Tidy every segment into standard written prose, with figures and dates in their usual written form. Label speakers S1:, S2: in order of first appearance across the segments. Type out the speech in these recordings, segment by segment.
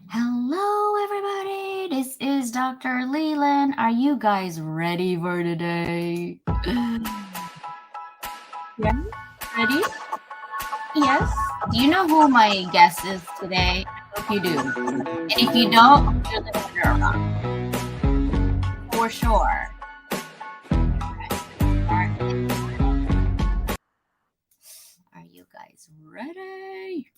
S1: Hello, everybody. This is Dr. Leland. Are you guys ready for today? Yeah, ready? Yes. Do you know who my guest is today? I hope you do. And if you don't, you're living under a rock for sure. Are you guys ready?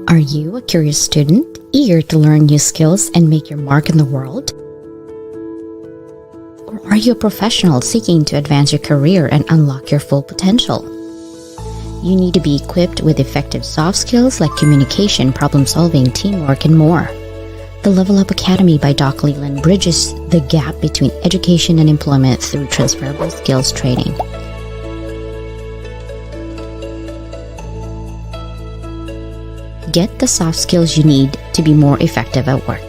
S2: Are you a curious student, eager to learn new skills and make your mark in the world? Or are you a professional seeking to advance your career and unlock your full potential? You need to be equipped with effective soft skills like communication, problem solving, teamwork, and more. The Level Up Academy by Doc Leland bridges the gap between education and employment through transferable skills training. Get the soft skills you need to be more effective at work.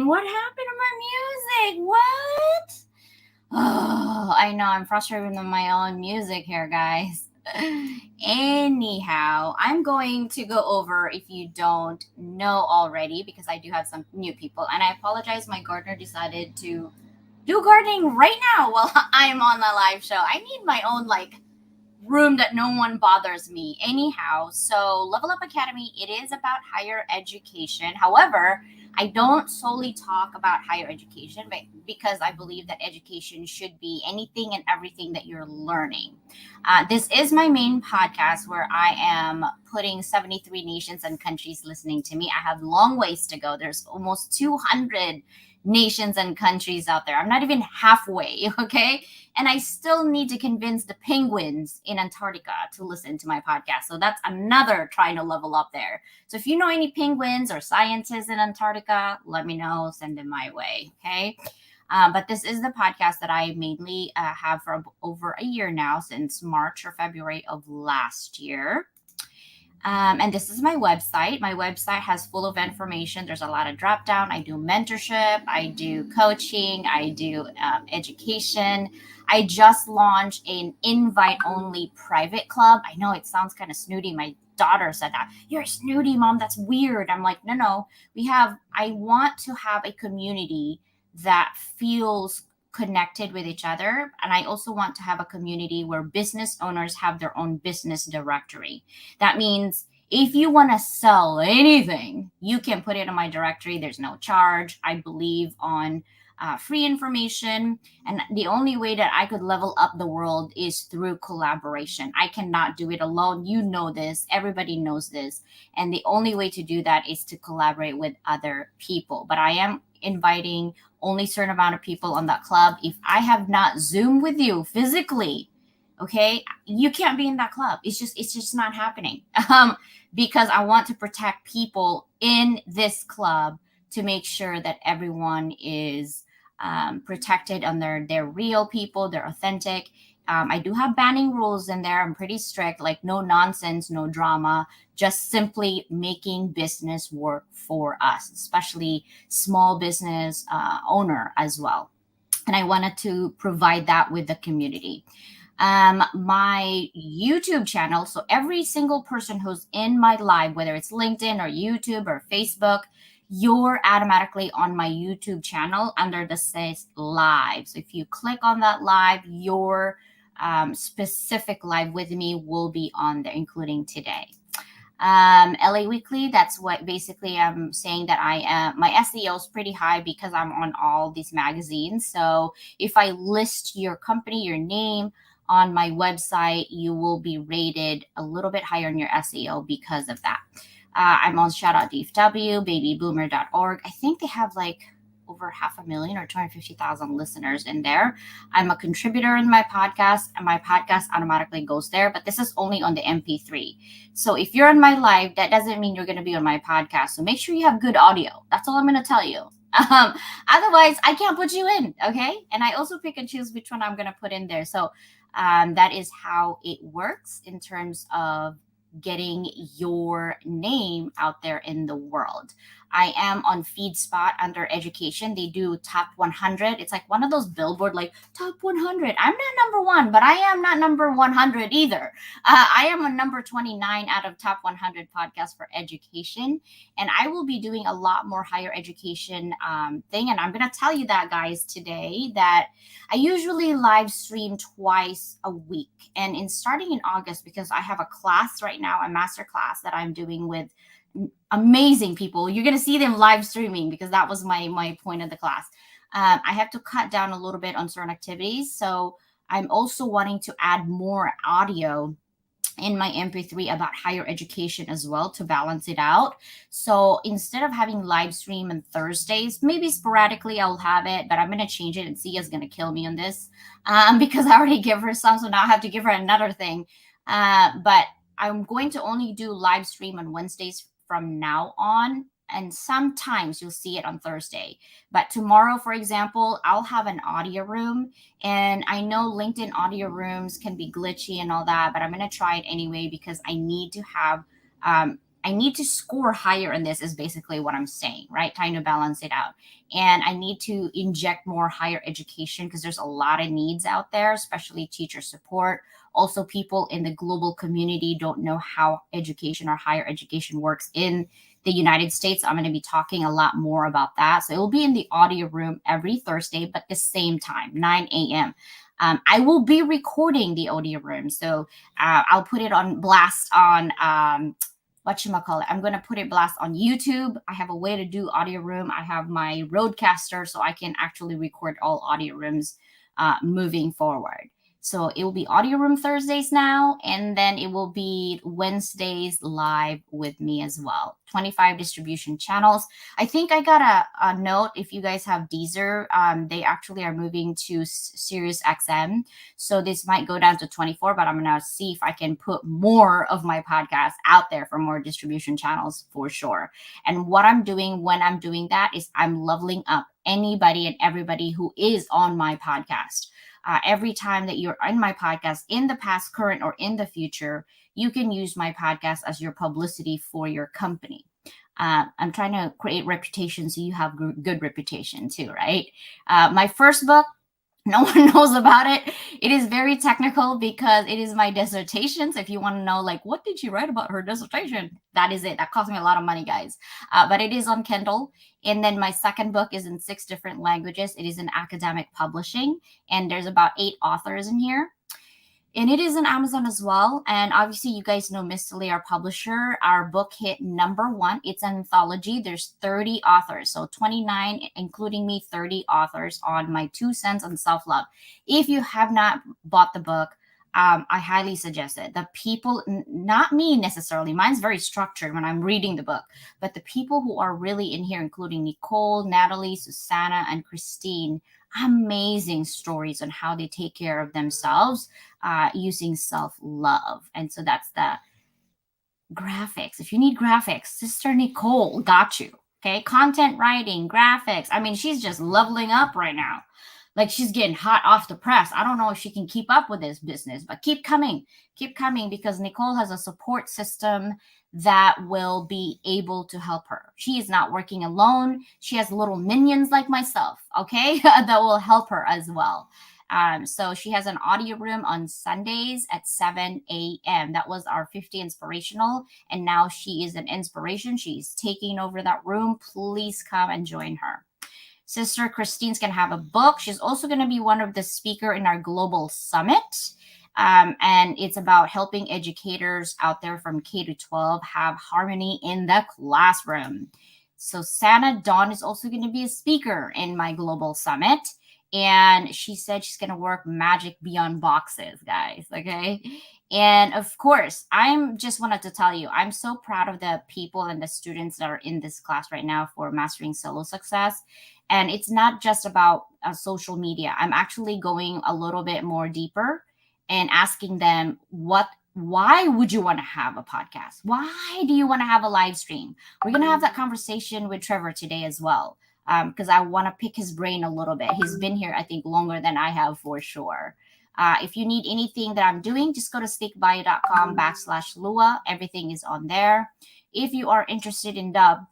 S1: What happened to my music? What? Oh, I know. I'm frustrated with my own music here, guys. Anyhow, I'm going to go over, if you don't know already, because I do have some new people, and I apologize. My gardener decided to do gardening right now while I'm on the live show. I need my own room that no one bothers me. Anyhow, so Level Up Academy, it is about higher education. However, I don't solely talk about higher education, but because I believe that education should be anything and everything that you're learning. This is my main podcast where I am putting 73 nations and countries listening to me. I have long ways to go. There's almost 200 nations and countries out there. I'm not even halfway, okay? And I still need to convince the penguins in Antarctica to listen to my podcast. So that's another trying to level up there. So if you know any penguins or scientists in Antarctica, let me know, send them my way, okay? But this is the podcast that I mainly have for over a year now, since March or February of last year. And this is my website. My website has full of information. There's a lot of drop down. I do mentorship, I do coaching, I do education. I just launched an invite only private club. I know it sounds kind of snooty. My daughter said that. You're snooty, mom. That's weird. I'm like, no, no. I want to have a community that feels connected with each other. And I also want to have a community where business owners have their own business directory. That means if you want to sell anything, you can put it in my directory. There's no charge. I believe on free information. And the only way that I could level up the world is through collaboration. I cannot do it alone. You know this. Everybody knows this. And the only way to do that is to collaborate with other people. But I am inviting only certain amount of people on that club. If I have not Zoom with you physically, okay, you can't be in that club. It's just not happening. Because I want to protect people in this club to make sure that everyone is protected and they're real people, they're authentic. I do have banning rules in there. I'm pretty strict, like no nonsense, no drama, just simply making business work for us, especially small business owner as well. And I wanted to provide that with the community. My YouTube channel. So every single person who's in my live, whether it's LinkedIn or YouTube or Facebook, you're automatically on my YouTube channel under the says live. So if you click on that live, your specific live with me will be on there, including today. LA Weekly, that's what basically I'm saying that I am. My SEO is pretty high because I'm on all these magazines. So if I list your company, your name on my website, you will be rated a little bit higher in your SEO because of that. I'm on Shout Out DFW, babyboomer.org. I think they have like over 500,000 or 250,000 listeners in there. I'm a contributor in my podcast, and my podcast automatically goes there, but this is only on the MP3. So if you're on my live, that doesn't mean you're going to be on my podcast. So make sure you have good audio. That's all I'm going to tell you. Otherwise, I can't put you in, okay? And I also pick and choose which one I'm going to put in there. So that is how it works in terms of getting your name out there in the world. I am on FeedSpot under education. They do top 100. It's like one of those billboard, like top 100. I'm not number one, but I am not number 100 either. I am on number 29 out of top 100 podcasts for education. And I will be doing a lot more higher education thing. And I'm going to tell you that, guys, today, that I usually live stream twice a week. And in starting in August, because I have a class right now, a master class that I'm doing with amazing people. You're going to see them live streaming because that was my point of the class. I have to cut down a little bit on certain activities. So I'm also wanting to add more audio in my MP3 about higher education as well to balance it out. So instead of having live stream on Thursdays, maybe sporadically I'll have it, but I'm going to change it, and Sia's going to kill me on this because I already give her some. So now I have to give her another thing. But I'm going to only do live stream on Wednesdays from now on. And sometimes you'll see it on Thursday. But tomorrow, for example, I'll have an audio room. And I know LinkedIn audio rooms can be glitchy and all that, but I'm going to try it anyway because I need to have, I need to score higher in this, is basically what I'm saying, right? Trying to balance it out. And I need to inject more higher education because there's a lot of needs out there, especially teacher support. Also, people in the global community don't know how education or higher education works in the United States. I'm going to be talking a lot more about that. So it will be in the audio room every Thursday, but the same time, 9 a.m. I will be recording the audio room. So I'll put it on blast on whatchamacallit. I'm going to put it blast on YouTube. I have a way to do audio room. I have my Roadcaster, so I can actually record all audio rooms moving forward. So it will be audio room Thursdays now, and then it will be Wednesdays live with me as well. 25 distribution channels. I think I got a note if you guys have Deezer. They actually are moving to Sirius XM. So this might go down to 24, but I'm going to see if I can put more of my podcast out there for more distribution channels for sure. And what I'm doing when I'm doing that is I'm leveling up anybody and everybody who is on my podcast. Every time that you're on my podcast, in the past, current, or in the future, you can use my podcast as your publicity for your company. I'm trying to create reputation so you have good reputation too, right? My first book, no one knows about it. It is very technical because it is my dissertation. So if you want to know, like, what did she write about her dissertation? That is it. That cost me a lot of money, guys. But it is on Kindle. And then my second book is in 6 different languages. It is in academic publishing, and there's about 8 authors in here, and it is on Amazon as well. And obviously, you guys know Miss Lee, our publisher. Our book hit #1. It's an anthology. There's 30 authors, so 29, including me, 30 authors on my 2 cents on self-love. If you have not bought the book, I highly suggest it. The people, not me necessarily, mine's very structured when I'm reading the book, but the people who are really in here, including Nicole, Natalie, Susanna, and Christine, amazing stories on how they take care of themselves using self love. And so that's the graphics. If you need graphics, Sister Nicole got you. Okay. Content writing, graphics. I mean, she's just leveling up right now. Like she's getting hot off the press. I don't know if she can keep up with this business, but keep coming because Nicole has a support system that will be able to help her. She is not working alone. She has little minions like myself, okay, that will help her as well. So she has an audio room on Sundays at 7 a.m. That was our 50 inspirational. And now she is an inspiration. She's taking over that room. Please come and join her. Sister Christine's going to have a book. She's also going to be one of the speaker in our global summit. And it's about helping educators out there from K to 12 have harmony in the classroom. So Santa Dawn is also going to be a speaker in my global summit. And she said she's going to work magic beyond boxes, guys. Okay. And of course, I'm just wanted to tell you, I'm so proud of the people and the students that are in this class right now for Mastering Solo Success. And it's not just about social media. I'm actually going a little bit more deeper and asking them why would you want to have a podcast? Why do you want to have a live stream? We're going to have that conversation with Trevor today as well, because I want to pick his brain a little bit. He's been here, I think, longer than I have for sure. If you need anything that I'm doing, just go to stickbio.com/Lua. Everything is on there. If you are interested in the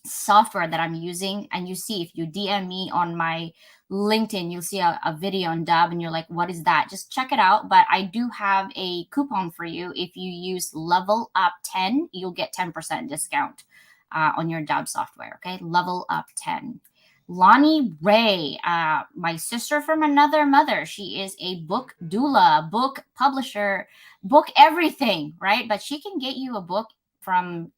S1: software that I'm using, and you see, if you DM me on my LinkedIn, you'll see a video on Dub and you're like, what is that? Just check it out. But I do have a coupon for you. If you use Level Up 10, you'll get 10% discount on your Dub software. Okay. Level Up 10. Lonnie Ray, my sister from another mother. She is a book doula, book publisher, book everything, right? But she can get you a book from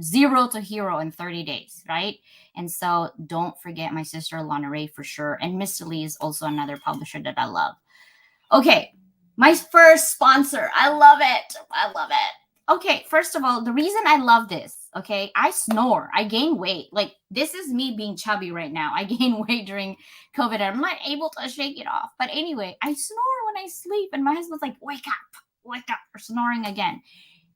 S1: 0 to hero in 30 days, right? And so don't forget my sister Lana Ray for sure. And Miss Lee is also another publisher that I love. Okay, my first sponsor. I love it. I love it. Okay, first of all, the reason I love this, okay, I snore. I gain weight. Like, this is me being chubby right now. I gain weight during COVID and I'm not able to shake it off. But anyway, I snore when I sleep. And my husband's like, wake up, you're snoring again.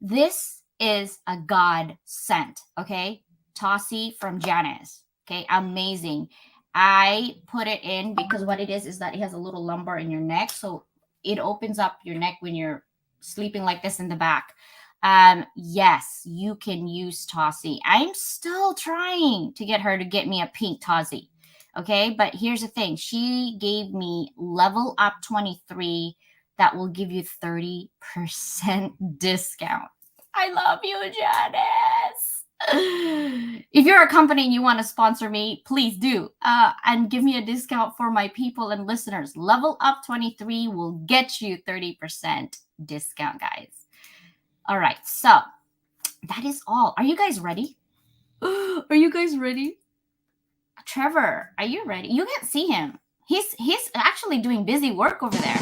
S1: This is a God sent, okay? Tossie from Janice, okay? Amazing. I put it in because what it is that it has a little lumbar in your neck. So it opens up your neck when you're sleeping like this in the back. Yes, you can use Tossie. I'm still trying to get her to get me a pink Tossie, okay? But here's the thing. She gave me Level Up 23 that will give you 30% discount. I love you, Janice. If you're a company and you want to sponsor me, please do. And give me a discount for my people and listeners. Level Up 23 will get you 30% discount, guys. All right. So that is all. Are you guys ready? Are you guys ready? Trevor, are you ready? You can't see him. He's actually doing busy work over there.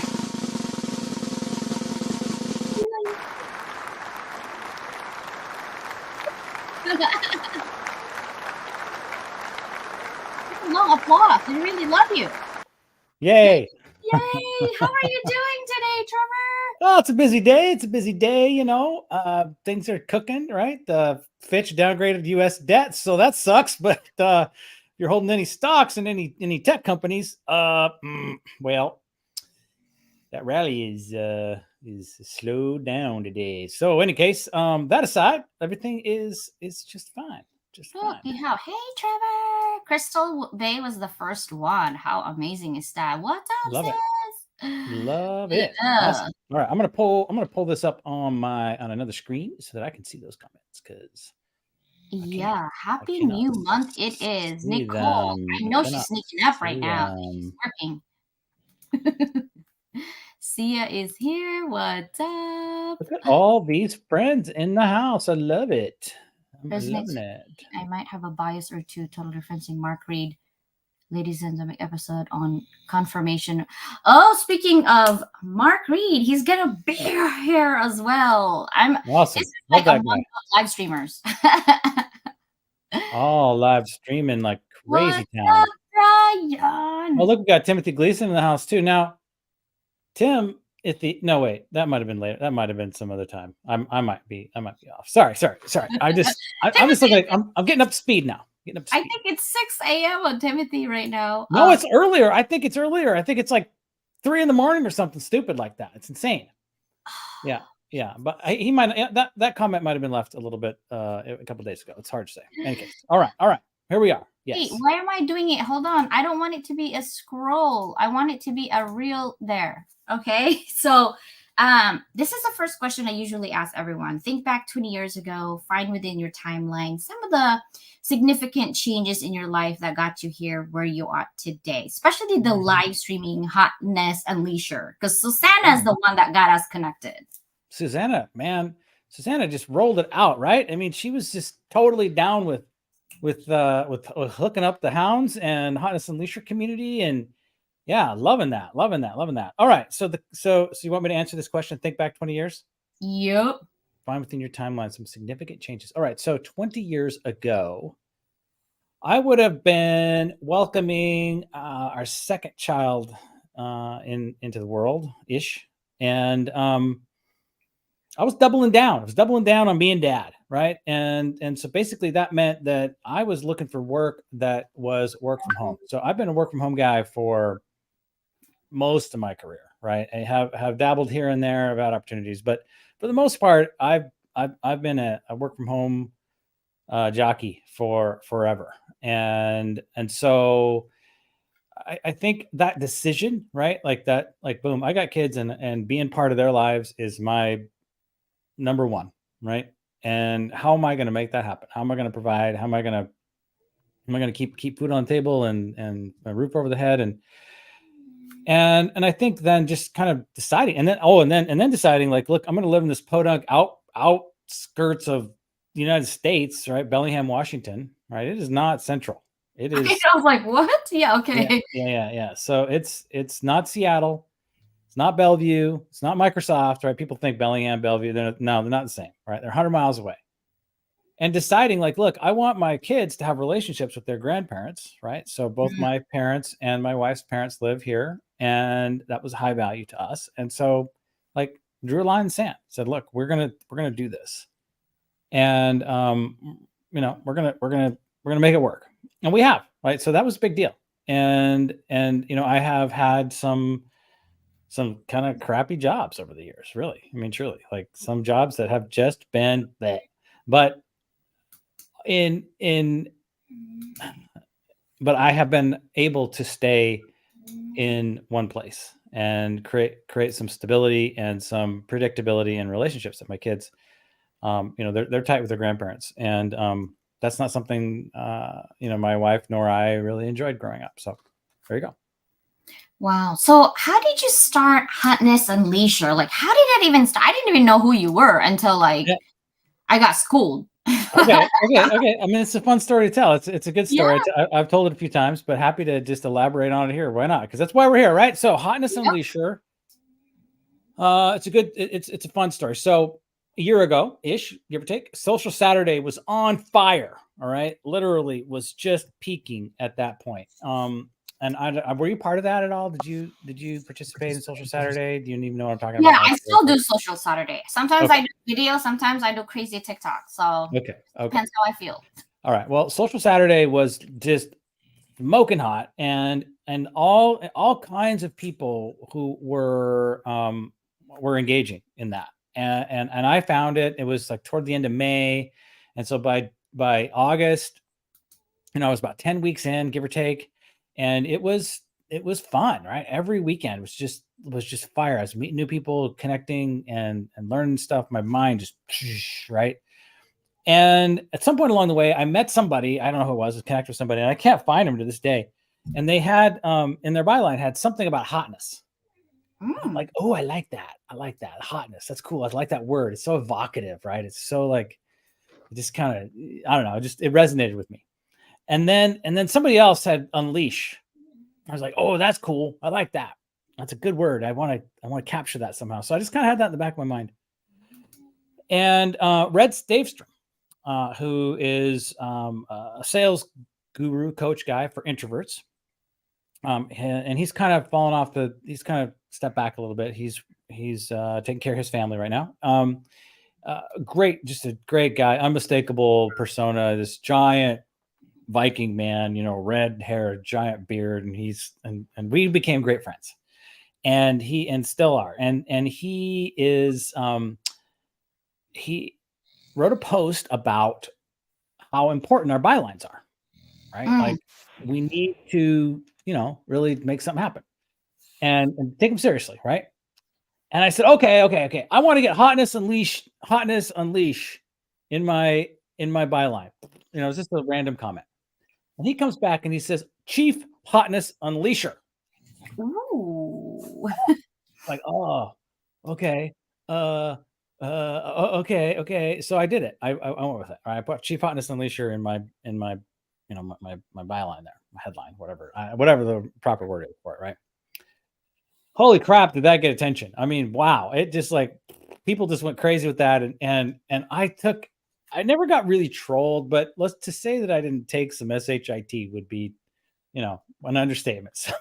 S1: They really love you.
S3: Yay.
S1: Yay! How are you doing today, Trevor?
S3: Oh, it's a busy day. It's a busy day, you know. Things are cooking, right? Fitch downgraded U.S. debt, so that sucks. But you're holding any stocks in any tech companies, well, that rally is slowed down today. So, in any case, that aside, everything is just fine. Just
S1: Look,
S3: fine.
S1: we have. Hey, Trevor. Crystal Bay was the first one. How amazing is that? What's up,
S3: Love it.
S1: sis?
S3: Love it.
S1: Yeah.
S3: Awesome. All right, I'm gonna pull this up on another screen so that I can see those comments because
S1: Yeah. Happy
S3: cannot
S1: new month it is.
S3: see
S1: Nicole.
S3: them.
S1: I
S3: I
S1: know she's
S3: cannot
S1: sneaking up right
S3: see
S1: now. She's
S3: them.
S1: working. Sia is here. What's up?
S3: Look at all these friends in the house. I love it. I'm
S1: Resonates.
S3: loving it.
S1: I might have a bias or two. Total referencing Mark Reed. Ladies and gentlemen, episode on confirmation. Oh, speaking of Mark Reed, he's gonna be here as well.
S3: Awesome.
S1: This is
S3: Love
S1: like a
S3: that
S1: month
S3: guy.
S1: of live streamers.
S3: All live streaming like crazy
S1: What's
S3: town.
S1: up, Brian?
S3: Oh, look, we got Timothy Gleason in the house too. Now, Tim, no, wait, that might have been later. That might have been some other time. I might be off. Sorry. I'm just looking like I'm getting up to speed now.
S1: I think it's 6 a.m. on Timothy right now.
S3: No, it's earlier. I think it's earlier. I think it's like 3 in the morning or something stupid like that. It's insane. Yeah. But he might that comment might have been left a little bit a couple days ago. It's hard to say. In any case, all right. Here we are. Yes.
S1: Wait, why am I doing it? Hold on. I don't want it to be a scroll. I want it to be a real there. Okay. So this is the first question I usually ask everyone. Think back 20 years ago, find within your timeline some of the significant changes in your life that got you here where you are today, especially the live streaming hotness and leisure. Because Susanna is the one that got us connected.
S3: Susanna just rolled it out, right? I mean, she was just totally down with hooking up the hounds and hotness and leisure community, and yeah, loving that. All right, so you want me to answer this question? Think back 20 years.
S1: Yep.
S3: Find within your timeline some significant changes. All right, so 20 years ago, I would have been welcoming our second child into the world ish, and I was doubling down. I was doubling down on being dad, right? And so basically that meant that I was looking for work that was work from home. So I've been a work from home guy for most of my career, right? I have dabbled here and there about opportunities, but for the most part, I've been a work from home jockey for forever, and so I think that decision, right? Like boom, I got kids, and being part of their lives is my number one, right? And how am I going to make that happen? How am I going to provide? How am I going to keep food on the table and a roof over the head? And I think then just kind of deciding, and then deciding like, look, I'm going to live in this podunk outskirts of the United States, right? Bellingham, Washington, right? It is not central. It is.
S1: I was like, what? Yeah. Okay.
S3: Yeah. So it's not Seattle. It's not Bellevue. It's not Microsoft, right? People think Bellingham, Bellevue. They're not the same, right? They're 100 miles away. And deciding like, look, I want my kids to have relationships with their grandparents, right? So both my parents and my wife's parents live here, and that was high value to us. And so like drew a line in the sand, said, look, we're going to do this. And we're going to make it work. And we have, right? So that was a big deal. And I have had some kind of crappy jobs over the years, really. I mean, truly, like some jobs that have just been bleh. But but I have been able to stay in one place and create some stability and some predictability in relationships that my kids, they're tight with their grandparents, and that's not something my wife nor I really enjoyed growing up. So there you go.
S1: Wow. So how did you start Hotness and Leisure? Like, how did that even start? I didn't even know who you were until I got schooled.
S3: Okay. I mean, it's a fun story to tell. It's a good story. Yeah. I've told it a few times, but happy to just elaborate on it here. Why not? Because that's why we're here, right? So Hotness and Leisure. It's a fun story. So a year ago ish, give or take, Social Saturday was on fire. All right. Literally was just peaking at that point. were you part of that at all? Did you participate in Social Saturday? Do you even know what I'm talking
S1: Yeah,
S3: about?
S1: I still do Social Saturday. Sometimes
S3: Okay.
S1: I do video, sometimes I do crazy TikTok. So
S3: Okay.
S1: depends how I feel.
S3: All right. Well, Social Saturday was just smoking hot, and all kinds of people who were engaging in that, and I found it. It was like toward the end of May, and so by August, I was about 10 weeks in, give or take, and it was fun, right? Every weekend was just fire. I was meeting new people, connecting, and learning stuff. My mind just right. And at some point along the way, I met somebody. I don't know who it was. Connected with somebody, and I can't find him to this day. And they had in their byline had something about hotness. I'm like, oh, I like that. I like that hotness. That's cool. I like that word. It's so evocative, right? It's so like, it just kind of, I don't know. It resonated with me. And then somebody else had unleash. I was like, oh, that's cool. I like that. That's a good word. I want to capture that somehow. So I just kind of had that in the back of my mind. And Red Stavestrom, who is a sales guru, coach guy for introverts. And he's kind of fallen off he's kind of stepped back a little bit. He's taking care of his family right now. Just a great guy, unmistakable persona, this giant Viking man, red hair, giant beard, and we became great friends. And still are. And he is he wrote a post about how important our bylines are, right? Like we need to, really make something happen and take them seriously, right? And I said, okay. I want to get hotness unleash in my byline. It's just a random comment. And he comes back and he says, Chief Hotness Unleasher.
S1: Ooh.
S3: Like, oh, okay. Okay. So I did it. I went with it. I put Chief Hotness Unleasher in my my byline there, my headline, whatever the proper word is for it, right? Holy crap, did that get attention? I mean, wow. It just like people just went crazy with that. And I never got really trolled, but to say that I didn't take some SHIT would be, an understatement. So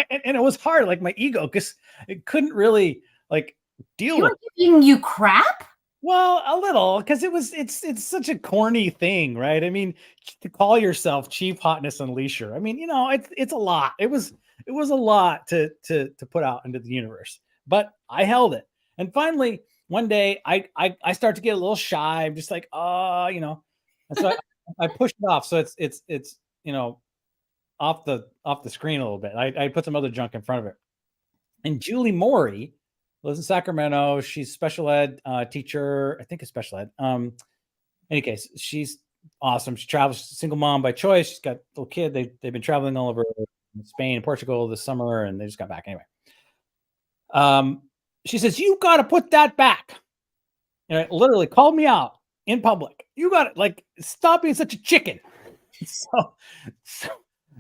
S3: and it was hard, like my ego, because it couldn't really like deal with
S1: giving you crap.
S3: Well, a little, because it's such a corny thing, right? I mean, to call yourself Chief Hotness Unleasher. I mean, it's a lot. It was a lot to put out into the universe, but I held it. And finally, one day, I start to get a little shy. I'm just like, and so I pushed it off. So it's off the screen a little bit. I put some other junk in front of it. And Julie Morey lives in Sacramento. She's special ed teacher. I think it's special ed. Any case, she's awesome. She travels, single mom by choice. She's got a little kid. They've been traveling all over Spain and Portugal this summer, and they just got back anyway. She says, you got to put that back. Literally called me out in public. You got to stop being such a chicken.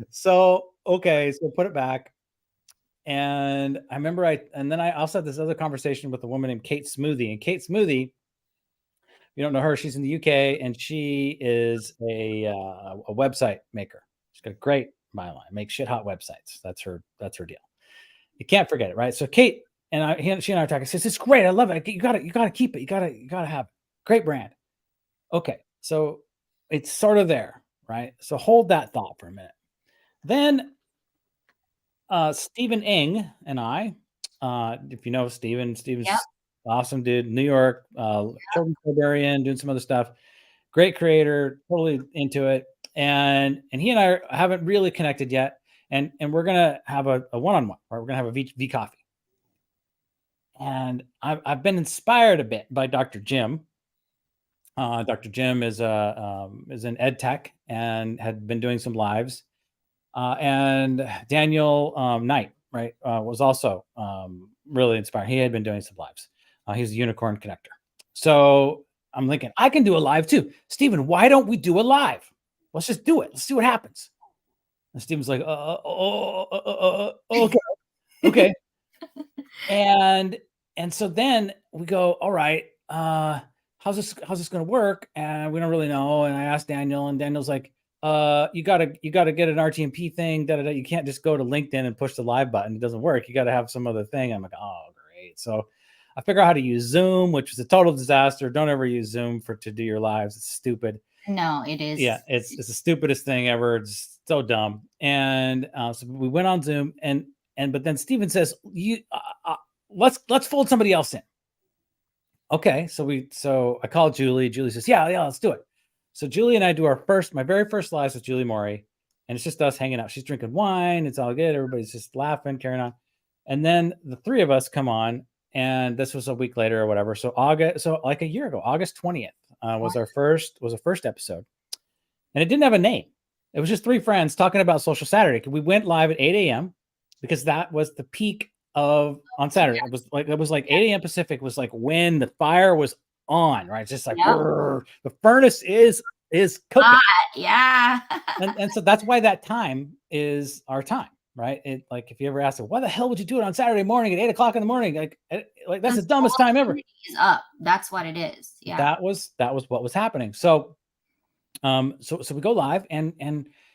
S3: So okay, so put it back. And I remember then I also had this other conversation with a woman named Kate Smoothie. And Kate Smoothie, you don't know her, she's in the UK, and she is a website maker. She's got a great byline, makes shit hot websites. That's her deal. You can't forget it, right? So Kate she and I are talking. Says it's great, I love it. You got to keep it. You got to have it. Great brand. Okay, so it's sort of there, right? So hold that thought for a minute. Then Stephen Ng and I, if you know Steven's awesome dude, New York, children's librarian, doing some other stuff, great creator, totally into it. And he and I haven't really connected yet. And we're going to have a one-on-one, or we're going to have a V coffee. And I've been inspired a bit by Dr. Jim. Dr. Jim is an ed tech and had been doing some lives. And Daniel Knight, right, was also really inspiring. He had been doing some lives. He's a unicorn connector. So I'm thinking, I can do a live too. Steven, why don't we do a live? Let's just do it. Let's see what happens. And Steven's like, okay. And so then we go, all right, how's this going to work? And we don't really know. And I asked Daniel, and Daniel's like, you gotta get an RTMP thing. You can't just go to LinkedIn and push the live button. It doesn't work. You got to have some other thing. I'm like, oh, great. So I figure out how to use Zoom, which was a total disaster. Don't ever use Zoom to do your lives. It's stupid.
S1: No, it is.
S3: Yeah, it's the stupidest thing ever. It's so dumb. And so we went on Zoom, but then Steven says, let's fold somebody else in. Okay, so I called Julie. Julie says, yeah, let's do it. So Julie and I do my very first lives with Julie Maury, and it's just us hanging out. She's drinking wine. It's all good. Everybody's just laughing, carrying on. And then the three of us come on, and this was a week later or whatever. So like a year ago, August 20th was our first episode, and it didn't have a name. It was just three friends talking about Social Saturday. We went live at 8 a.m. because that was the peak on Saturday. It was like 8 a.m. Pacific was like when the fire was on, right? It's just like the furnace is cooking.
S1: Yeah.
S3: and so that's why that time is our time, right? It, like, if you ever ask them, why the hell would you do it on Saturday morning at 8 o'clock in the morning? Like that's the dumbest time ever.
S1: Is up. That's what it is. Yeah.
S3: That was what was happening. So we go live, and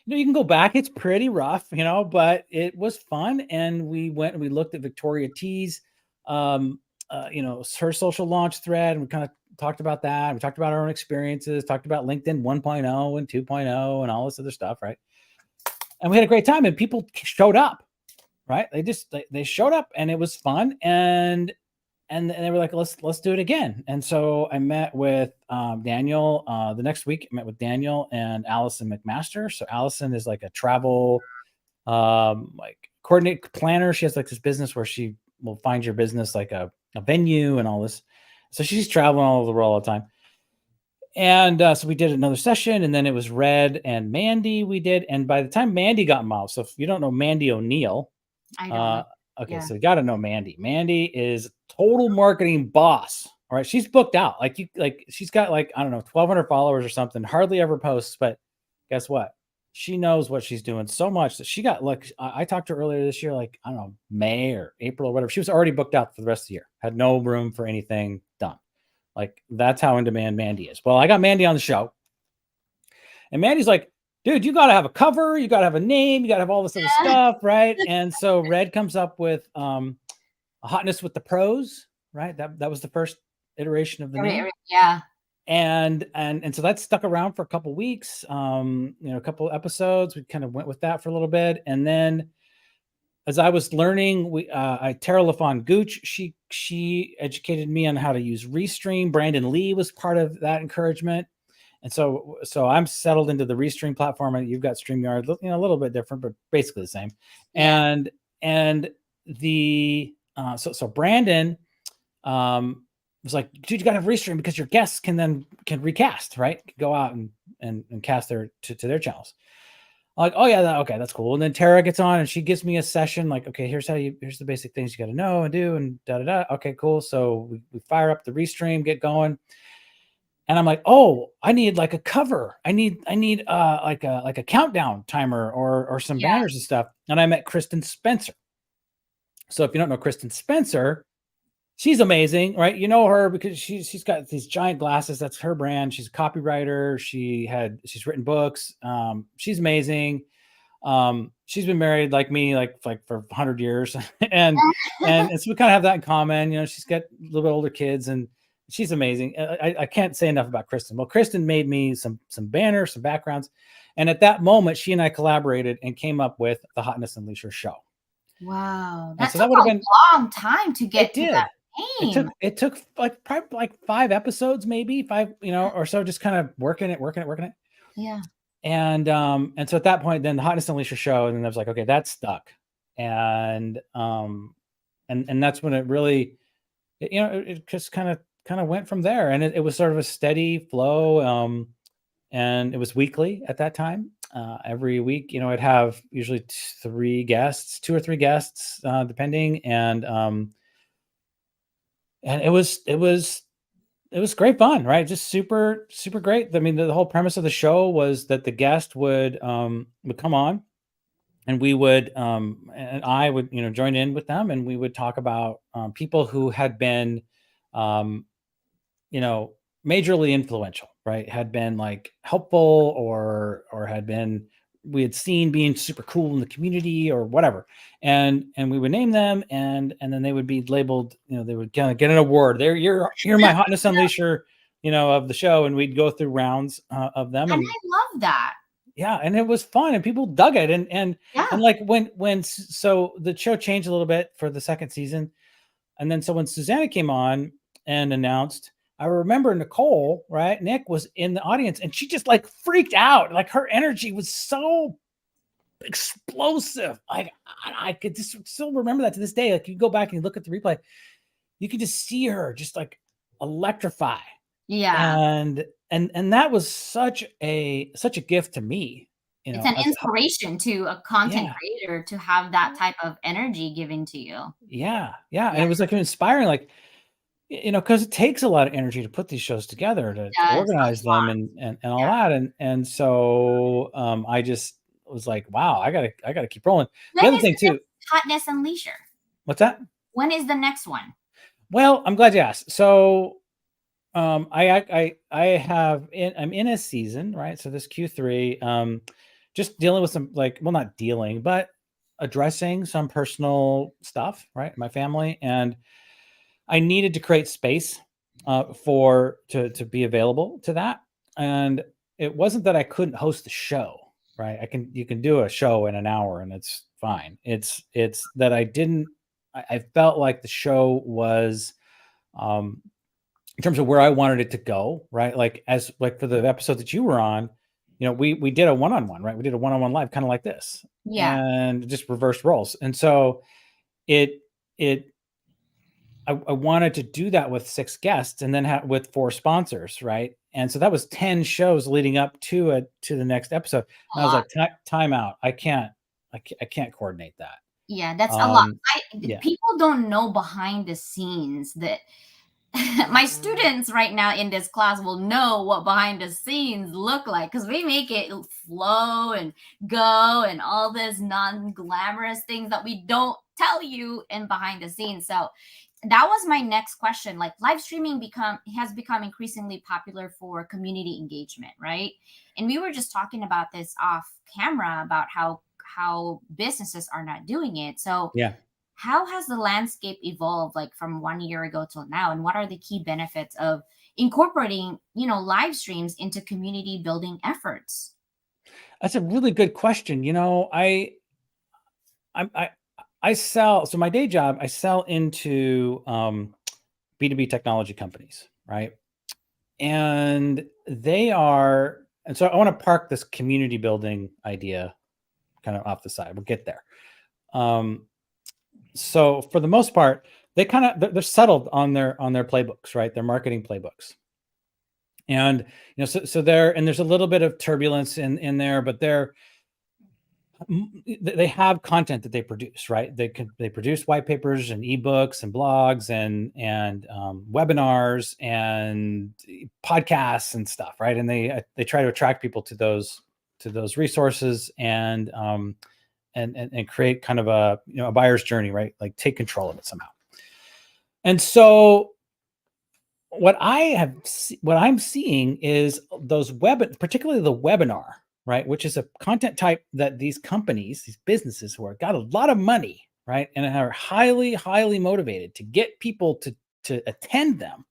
S3: you can go back. It's pretty rough, but it was fun. And we went and we looked at Victoria T's, her social launch thread, and we kind of talked about that. We talked about our own experiences, talked about LinkedIn 1.0 and 2.0 and all this other stuff, right? And we had a great time, and people showed up, right? They showed up, and it was fun. And they were like, let's do it again. And so I met with Daniel the next week. I met with Daniel and Allison McMaster. So Allison is like a travel coordinate planner. She has like this business where she will find your business like a venue and all this. So she's traveling all over the world all the time. And so we did another session, and then it was Red and Mandy we did. And by the time Mandy got involved, so if you don't know Mandy O'Neill,
S1: I don't.
S3: Okay,
S1: Yeah.
S3: so you got to know Mandy. Mandy is total marketing boss. All right, she's booked out. She's got like, I don't know, 1,200 followers or something. Hardly ever posts, but guess what? She knows what she's doing so much that she got, like, I talked to her earlier this year, like, I don't know, May or April or whatever. She was already booked out for the rest of the year. Had no room for anything done. Like, that's how in demand Mandy is. Well, I got Mandy on the show, and Mandy's like, dude, you got to have a cover. You got to have a name. You got to have all this other stuff, right? And so Red comes up with a Hotness with the Pros, right? That was the first iteration of the name.
S1: Yeah.
S3: And so that stuck around for a couple weeks, a couple episodes. We kind of went with that for a little bit. And then as I was learning, Tara LaFawn Gooch, she educated me on how to use Restream. Brandon Lee was part of that encouragement. And so I'm settled into the Restream platform, and you've got StreamYard, a little bit different, but basically the same. Yeah. And the so Brandon was like, dude, you got to have Restream because your guests can recast, right? Go out and cast to their channels. I'm like, oh yeah, okay, that's cool. And then Tara gets on, and she gives me a session, like, okay, here's the basic things you got to know and do, and da da da. Okay, cool. So we fire up the Restream, get going. And I'm like, oh, I need like a cover. I need like a countdown timer or some banners and stuff. And I met Kristen Spencer. So if you don't know Kristen Spencer, she's amazing, right? You know her because she's got these giant glasses. That's her brand. She's a copywriter. She's written books. She's amazing. She's been married like me, like for 100 years, and so we kind of have that in common. She's got a little bit older kids, and she's amazing. I can't say enough about Kristen. Well, Kristen made me some banners, some backgrounds. And at that moment, she and I collaborated and came up with the Hotness and Leisure show.
S1: Wow.
S3: That would have been
S1: a long time to get to that name.
S3: It took probably like 5 episodes, maybe 5, or so, just kind of working it.
S1: Yeah.
S3: And so at that point, then the Hotness and Leisure show, and then I was like, okay, that's stuck. And that's when it really, it just kind of went from there, and it was sort of a steady flow, and it was weekly at that time. Every week, I'd have usually 2 or 3 guests, depending, and it was great fun, right? Just super, super great. I mean, the whole premise of the show was that the guest would come on, and we would, and I would, join in with them, and we would talk about people who had been, majorly influential, right, had been like helpful or had been we had seen being super cool in the community or whatever, and we would name them, and then they would be labeled, they would kind of get an award. There, you're my hotness unleasher, of the show, and we'd go through rounds of them,
S1: And
S3: and
S1: I love that.
S3: yeah, and it was fun, and people dug it, and
S1: Yeah.
S3: like so the show changed a little bit for the second season, and then so when Susanna came on and announced, I remember Nicole, right? Nick was in the audience, and she just like freaked out. Like her energy was so explosive. Like I could just still remember that to this day. Like you go back and you look at the replay, you could just see her just like electrify.
S1: Yeah.
S3: And that was such a gift to me.
S1: It's an
S3: As
S1: inspiration to a content
S3: yeah,
S1: creator to have that type of energy given to you.
S3: yeah.
S1: Yeah,
S3: And it was like inspiring, like, because it takes a lot of energy to put these shows together,
S1: it
S3: to
S1: does
S3: organize
S1: a lot.
S3: them and all
S1: Yeah.
S3: that. And so I just was like, wow, I gotta keep rolling. The
S1: When
S3: other
S1: is
S3: thing
S1: the
S3: too,
S1: next Hotness and Leisure?
S3: what's that?
S1: When is the next one?
S3: Well, I'm glad you asked. So I'm in a season, right? So this Q3, just dealing with some, like, well, not dealing, but addressing some personal stuff, right? My family, and I needed to create space to be available to that. And it wasn't that I couldn't host the show, right? You can do a show in an hour and it's fine. It's that I felt like the show was, in terms of where I wanted it to go, right? Like for the episode that you were on, we did a one-on-one, right? We did a one-on-one live, kind of like this,
S1: Yeah.
S3: and just reversed roles. And so it I wanted to do that with 6 guests, and then with 4 sponsors, right? And so that was 10 shows leading up to the next episode.
S1: A
S3: And I was
S1: lot.
S3: like, time out. I can't coordinate that.
S1: Yeah, that's a lot.
S3: Yeah.
S1: People don't know behind the scenes that my students right now in this class will know what behind the scenes look like, because we make it flow and go and all this non-glamorous things that we don't tell you in behind the scenes. So that was my next question. Like, live streaming has become increasingly popular for community engagement, right? And we were just talking about this off camera about how businesses are not doing it. So
S3: Yeah.
S1: how has the landscape evolved, like, from 1 year ago till now, and what are the key benefits of incorporating live streams into community building efforts?
S3: That's a really good question. I sell, so my day job, I sell into B2B technology companies, right? And so I want to park this community building idea kind of off the side. We'll get there. So for the most part, they're settled on their playbooks, right? Their marketing playbooks. And so there's a little bit of turbulence in there, but they have content that they produce, right? They produce white papers and ebooks and blogs and webinars and podcasts and stuff, right? And they try to attract people to those resources and create kind of a buyer's journey, right? Like take control of it somehow. And so what I'm seeing is those particularly the webinar, right? Which is a content type that these companies, these businesses who got a lot of money, right? And are highly, highly motivated to get people to attend them,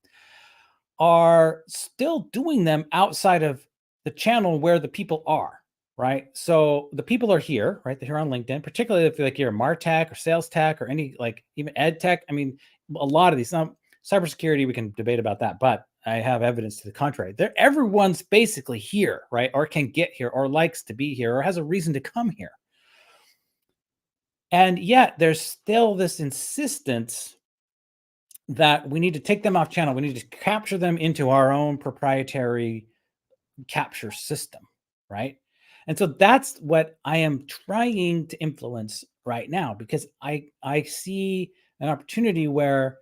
S3: are still doing them outside of the channel where the people are, right? So the people are here, right? They're here on LinkedIn, particularly if you're a MarTech or sales tech or any, like, even ed tech. I mean, a lot of these, cybersecurity, we can debate about that, but I have evidence to the contrary. Everyone's basically here, right? Or can get here, or likes to be here, or has a reason to come here. And yet there's still this insistence that we need to take them off channel. We need to capture them into our own proprietary capture system, right? And so that's what I am trying to influence right now, because I see an opportunity where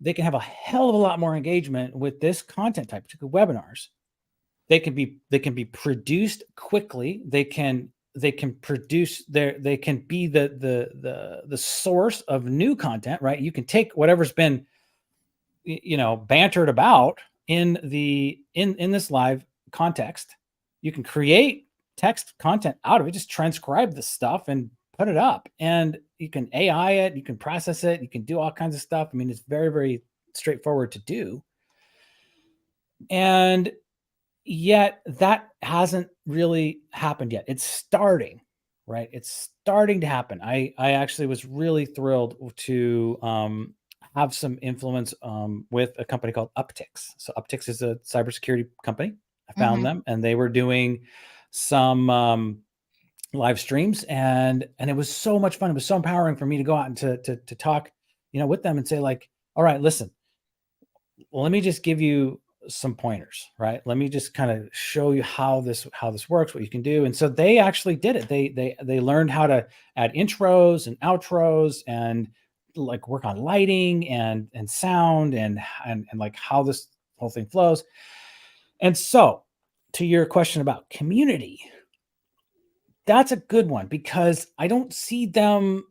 S3: they can have a hell of a lot more engagement with this content type, particularly webinars. They can be produced quickly. They can produce they can be the source of new content, right? You can take whatever's been bantered about in this live context. You can create text content out of it, just transcribe the stuff and put it up, and you can AI it, you can process it, you can do all kinds of stuff. I mean, it's very, very straightforward to do. And yet that hasn't really happened yet. It's starting, right? It's starting to happen. I actually was really thrilled to have some influence with a company called Upticks. So Upticks is a cybersecurity company. I found them, and they were doing some live streams, and it was so much fun. It was so empowering for me to go out and to talk, with them and say, like, all right, listen, well, let me just give you some pointers, right? Let me just kind of show you how this works, what you can do. And so they actually did it. They learned how to add intros and outros and like work on lighting and sound and like how this whole thing flows. And so to your question about community, that's a good one, because I don't see them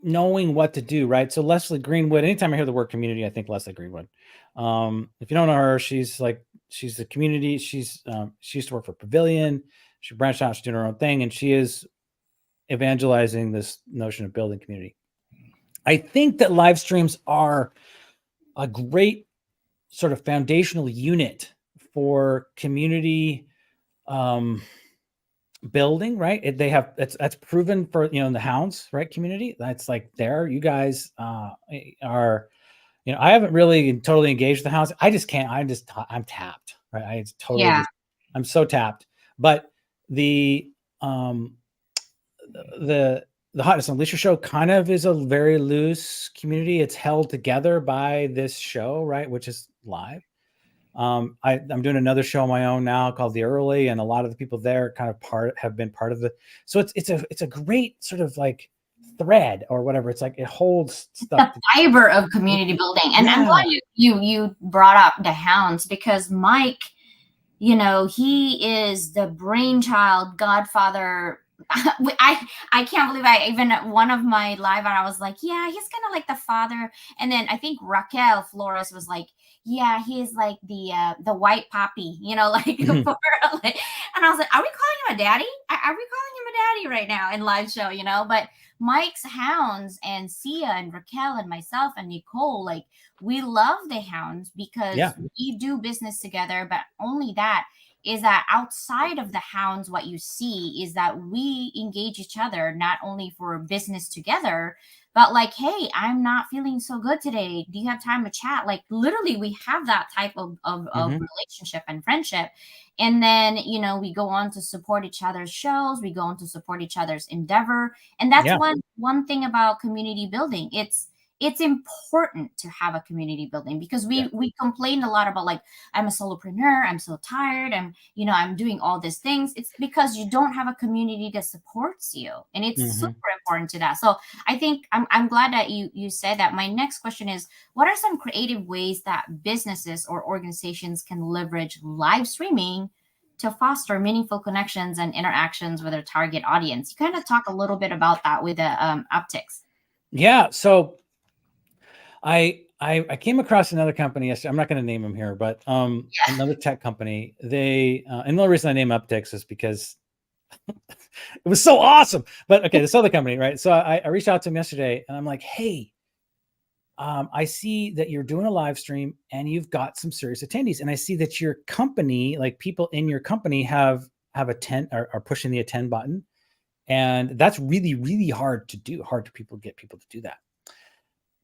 S3: knowing what to do, right? So Leslie Greenwood, anytime I hear the word community, I think Leslie Greenwood. If you don't know her, she's the community. She used to work for Pavilion. She branched out, she's doing her own thing, and she is evangelizing this notion of building community. I think that live streams are a great sort of foundational unit for community building, right? They have that's proven for in the hounds, right, community. That's like there, you guys are. I haven't really totally engaged the hounds. I just can't. I'm tapped, right? I'm so tapped. But the Hotness Unleashed show kind of is a very loose community. It's held together by this show, right, which is live. I'm doing another show on my own now called The Early, and a lot of the people there kind of have been part of the. So it's a great sort of like thread or whatever. It's like it holds stuff.
S1: The fiber of community building, and I'm glad you brought up the hounds, because Mike, he is the brainchild, godfather. I can't believe I even one of my live, and I was like, yeah, he's kind of like the father. And then I think Raquel Flores was like, yeah, he's like the white poppy, like, and I was like, are we calling him a daddy? Are we calling him a daddy right now in live show? But Mike's hounds and Sia and Raquel and myself and Nicole, like, we love the hounds because we do business together. But only that is that outside of the hounds, what you see is that we engage each other, not only for business together, but like, hey, I'm not feeling so good today. Do you have time to chat? Like, literally, we have that type of relationship and friendship. And then, we go on to support each other's shows. We go on to support each other's endeavor. And that's one thing about community building. It's important to have a community building, because we complained a lot about, like, I'm a solopreneur, I'm so tired, I'm doing all these things. It's because you don't have a community that supports you, and it's super important to that. So I think I'm glad that you said that. My next question is, what are some creative ways that businesses or organizations can leverage live streaming to foster meaningful connections and interactions with their target audience? You kind of talk a little bit about that with the Upticks.
S3: Yeah, so I came across another company yesterday. I'm not going to name them here, but another tech company. They and the only reason I name Upticks is because it was so awesome. But okay, this other company, right? So I reached out to them yesterday, and I'm like, hey, I see that you're doing a live stream and you've got some serious attendees, and I see that your company, like people in your company, have attend are pushing the attend button, and that's really, really hard to do. Hard to get people to do that.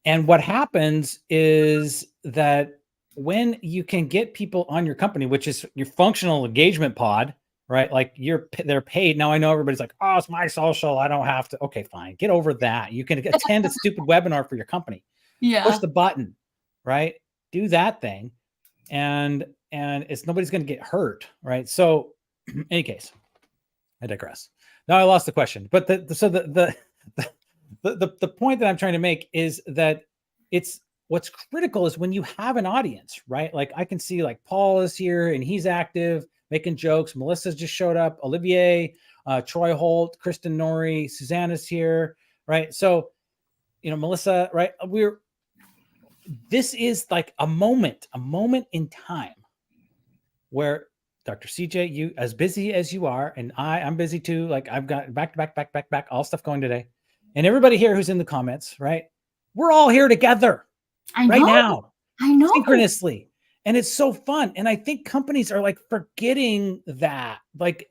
S3: And what happens is that when you can get people on your company, which is your functional engagement pod, right? Like they're paid. Now I know everybody's like, oh, it's my social, I don't have to. Okay, fine. Get over that. You can attend a stupid webinar for your company. Yeah. Push the button, right? Do that thing. And nobody's going to get hurt, right? So in any case, I digress. Now I lost the question, but the point that I'm trying to make is that what's critical is when you have an audience, right? Like I can see like Paul is here and he's active, making jokes. Melissa's just showed up. Olivier, Troy Holt, Kristen Nori, Susanna's here, right? So, Melissa, right? this is like a moment in time where Dr. CJ, you as busy as you are, and I'm busy too. Like I've got back to back, all stuff going today. And everybody here who's in the comments, right? We're all here together
S1: I
S3: right
S1: know.
S3: now,
S1: I know.
S3: synchronously. And it's so fun. And I think companies are like forgetting that. Like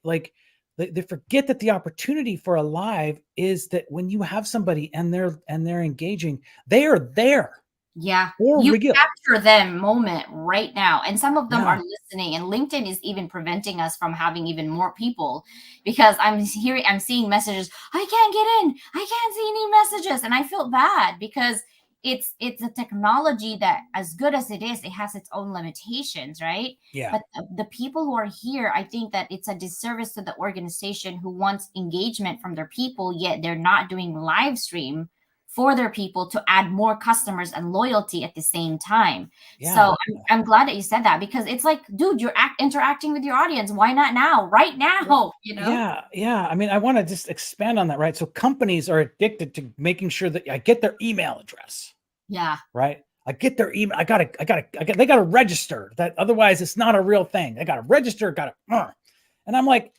S3: they forget that the opportunity for a live is that when you have somebody and they're engaging, they are there.
S1: Yeah.
S3: For
S1: You
S3: real.
S1: capture them moment right now. And some of them
S3: Yeah.
S1: are listening. And LinkedIn is even preventing us from having even more people because I'm seeing messages. I can't get in. I can't see any messages. And I feel bad because it's a technology that, as good as it is, it has its own limitations, right?
S3: Yeah.
S1: But the people who are here, I think that it's a disservice to the organization who wants engagement from their people, yet they're not doing live stream for their people to add more customers and loyalty at the same time.
S3: Yeah.
S1: So I'm glad that you said that because it's like, dude, you're interacting with your audience. Why not now? Right now, you know?
S3: Yeah. Yeah. I mean, I want to just expand on that, right? So companies are addicted to making sure that I get their email address.
S1: Yeah.
S3: Right. I get their email. They got to register that. Otherwise it's not a real thing. They got to register, and I'm like,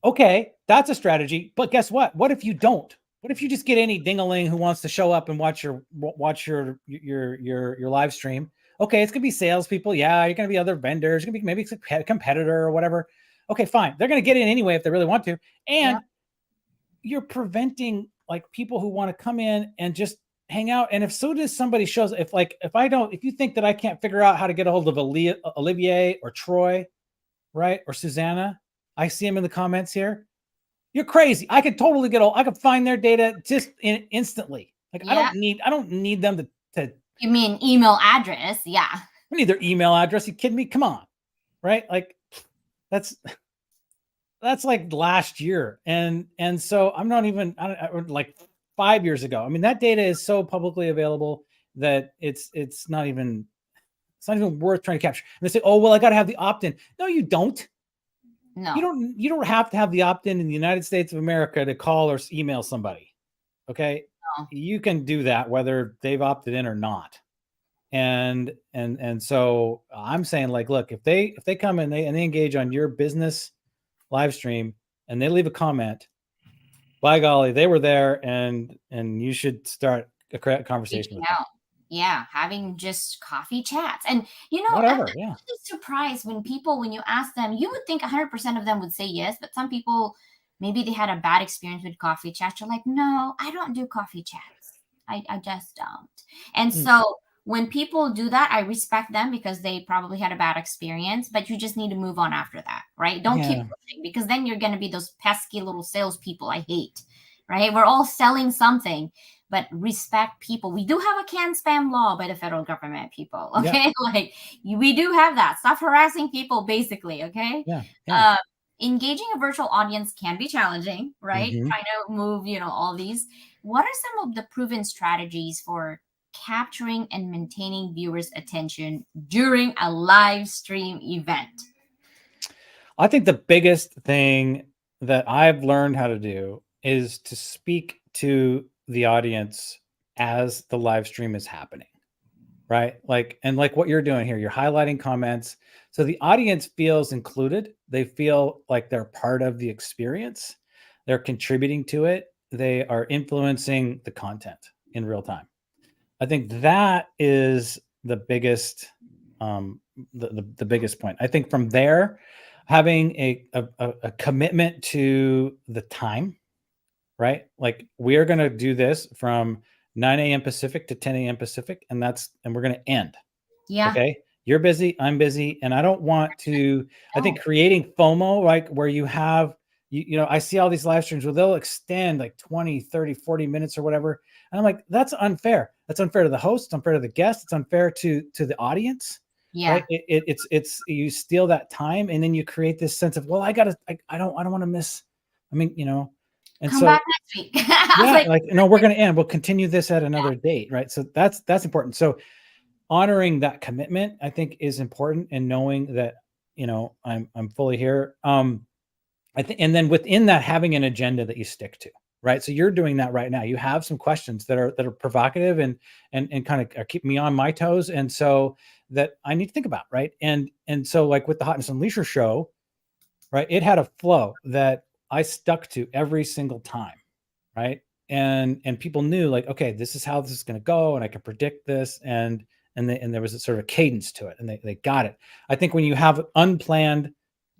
S3: okay, that's a strategy. But guess what? What if you don't? What if you just get any dingaling who wants to show up and watch your live stream? Okay, it's gonna be salespeople. Yeah, you're gonna be other vendors. You're gonna be maybe a competitor or whatever. Okay, fine. They're gonna get in anyway if they really want to. And you're preventing like people who want to come in and just hang out. And if soon as somebody shows, if you think that I can't figure out how to get a hold of Olivier or Troy, right, or Susanna, I see them in the comments here. You're crazy. I could totally I could find their data just instantly. Like I don't need them to.
S1: You mean email address? Yeah.
S3: I need their email address. You kidding me? Come on, right? Like that's like last year, and so I'm not even like 5 years ago. I mean, that data is so publicly available that it's not even worth trying to capture. And they say, oh well, I got to have the opt-in. No, you don't.
S1: No.
S3: You don't have to have the opt-in in the United States of America to call or email somebody. Okay. No. You can do that whether they've opted in or not. And so I'm saying, like, look, if they come and they engage on your business live stream and they leave a comment, by golly, they were there, and you should start a conversation with them.
S1: Yeah, having just coffee chats. And
S3: whatever.
S1: I'm really surprised when you ask them, you would think 100% of them would say yes, but some people, maybe they had a bad experience with coffee chats. You're like, no, I don't do coffee chats. I just don't. And so when people do that, I respect them because they probably had a bad experience, but you just need to move on after that, right? Don't keep pushing, because then you're going to be those pesky little salespeople I hate, right? We're all selling something, but respect people. We do have a can spam law by the federal government, people. Okay. Like we do have that. Stop harassing people, basically. Okay. Engaging a virtual audience can be challenging, right? Trying to move, all these. What are some of the proven strategies for capturing and maintaining viewers' attention during a live stream event?
S3: I think the biggest thing that I've learned how to do is to speak to the audience as the live stream is happening, right? Like what you're doing here, you're highlighting comments. So the audience feels included. They feel like they're part of the experience. They're contributing to it. They are influencing the content in real time. I think that is the biggest, the biggest point. I think from there, having a commitment to the time, right? Like we are going to do this from 9 a.m. Pacific to 10 a.m. Pacific, and we're going to end.
S1: Yeah.
S3: Okay. You're busy. I'm busy. And I don't want to, I think creating FOMO, like where you have, I see all these live streams where they'll extend like 20, 30, 40 minutes or whatever. And I'm like, that's unfair. That's unfair to the host. It's unfair to the guest. It's unfair to the audience.
S1: Yeah.
S3: Right. It's you steal that time, and then you create this sense of, well, I don't want to miss. I mean, and
S1: come
S3: so
S1: back next week.
S3: No, we're going to end. We'll continue this at another date. Right. So that's important. So honoring that commitment, I think, is important, and knowing that, I'm fully here. I think, and then within that, having an agenda that you stick to. right? So you're doing that right now. You have some questions that are provocative and kind of keep me on my toes, and so that I need to think about, right? And so like with the Hotness and Leisure show, right? It had a flow that I stuck to every single time, right? And people knew like, okay, this is how this is going to go, and I can predict this, and there was a sort of a cadence to it, and they got it. I think when you have unplanned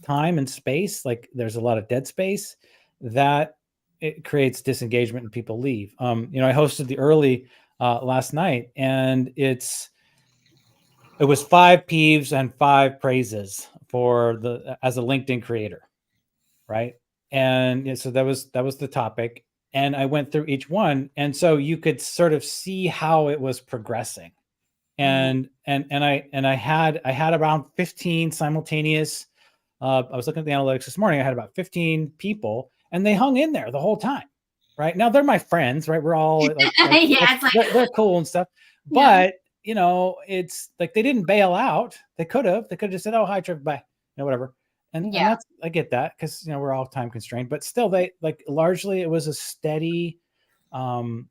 S3: time and space, like there's a lot of dead space, that it creates disengagement and people leave. I hosted the early last night, and it was 5 peeves and 5 praises for the as a LinkedIn creator, right? And so that was the topic, and I went through each one, and so you could sort of see how it was progressing.
S1: Mhm.
S3: And I had around 15 simultaneous. I was looking at the analytics this morning. I had about 15 people, and they hung in there the whole time. Right now, they're my friends. Right, we're all like
S1: Yeah, it's like,
S3: they're cool and stuff.
S1: yeah,
S3: But it's like they didn't bail out. They could have. They could have just said, "Oh, hi, Trip, bye," whatever. And
S1: yeah.
S3: that's, I get that, because we're all time constrained. But still, they like largely it was a steady, um,